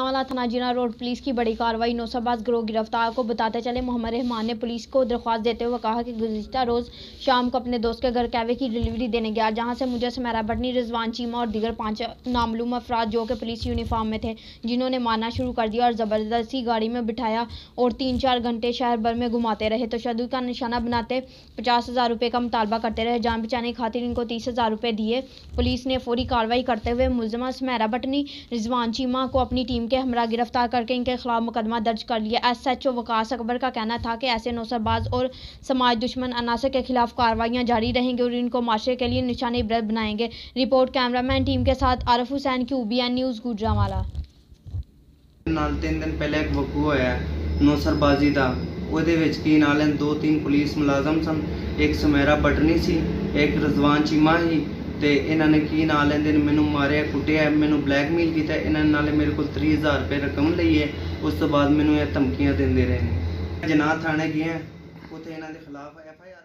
वाला थाना जीना road police की बड़ी कार्रवाई। नौसरबाज गिरोह गिरफ्तार को बताते चले मोहम्मद रहमान ने पुलिस को दरख्वास्त देते हुए कहा कि गुज़िश्ता रोज़ शाम को अपने दोस्त के घर कहवे की डिलीवरी देने गया, जहां से मुझे सुमेरा भटनी, रिजवान चीमा और दीगर 5 नामालूम अफराद जो कि पुलिस यूनिफॉर्म में थे, जिन्होंने मारना शुरू कर दिया और ज़बरदस्ती गाड़ी में बिठाया और 3-4 घंटे शहर भर में घुमाते रहे। तशद्दुद का निशाना बनाते 50,000 रुपये का मुतालबा करते रहे। जान बचाने की खातिर इनको 30,000 रुपये दिए। पुलिस ने फौरी कार्रवाई करते हुए मुलज़िमा सुमेरा भटनी, रिजवान चीमा को अपनी टीम के हमरा गिरफ्तार करके इनके खिलाफ मुकदमा दर्ज कर लिया। SHO वकास अकबर का कहना था कि ऐसे नौसरबाज और समाज दुश्मन अनासर के खिलाफ कार्रवाइयां जारी रहेंगी और इनको माशरे के लिए निशाने इबरत बनाएंगे। रिपोर्ट कैमरामैन टीम के साथ आरिफ हुसैन की UBN न्यूज़ गुजरांवाला। 3 दिन पहले एक वकू होया नौसरबाजी का, ਉਹਦੇ ਵਿੱਚ ਕੀ ਨਾਲ 2-3 ਪੁਲਿਸ ਮੁਲਾਜ਼ਮ ਸਨ, ਇੱਕ ਸੁਮੇਰਾ ਭਟਨੀ ਸੀ, ਇੱਕ ਰਜ਼ਵਾਨ ਚੀਮਾ ਸੀ ਤੇ ਇਹਨਾਂ ਨੇ ਕੀ ਨਾਲ ਲੈਂਦੇ ਨੇ ਮੈਨੂੰ ਮਾਰਿਆ ਕੁੱਟਿਆ, ਮੈਨੂੰ ਬਲੈਕਮੇਲ ਕੀਤਾ। ਇਹਨਾਂ ਨਾਲੇ ਮੇਰੇ ਕੋਲ 30,000 ਰੁਪਏ ਰਕਮ ਲਈ ਹੈ। ਉਸ ਤੋਂ ਬਾਅਦ ਮੈਨੂੰ ਇਹ ਧਮਕੀਆਂ ਦਿੰਦੇ ਰਹੇ ਨੇ। ਜਨਾਬ ਥਾਣੇ ਗਏ, ਉੱਥੇ ਇਹਨਾਂ ਦੇ ਖਿਲਾਫ FIR